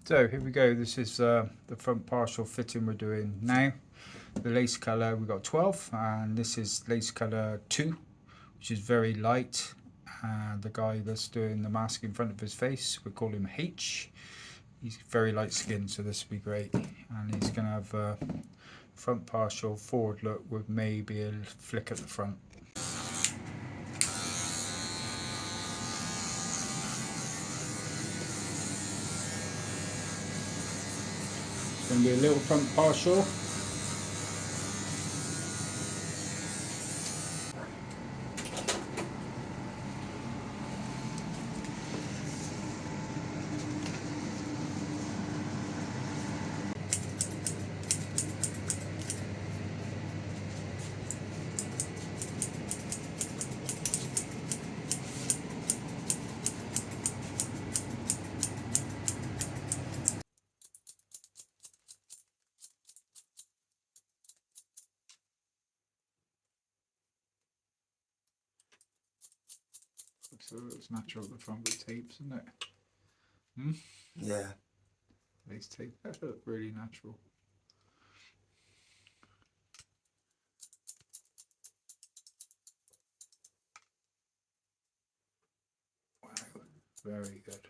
So here we go, this is the front partial fitting we're doing now. The lace colour, we've got 12, and this is lace colour 2, which is very light. And the guy that's doing the mask in front of his face, we call him H. He's very light skinned, so this will be great. And he's going to have a front partial forward look with maybe a flick at the front. It's going to be a little front partial. So it's natural at the front with tapes, isn't it? Hmm? Yeah. These tapes look really natural. Wow, very good.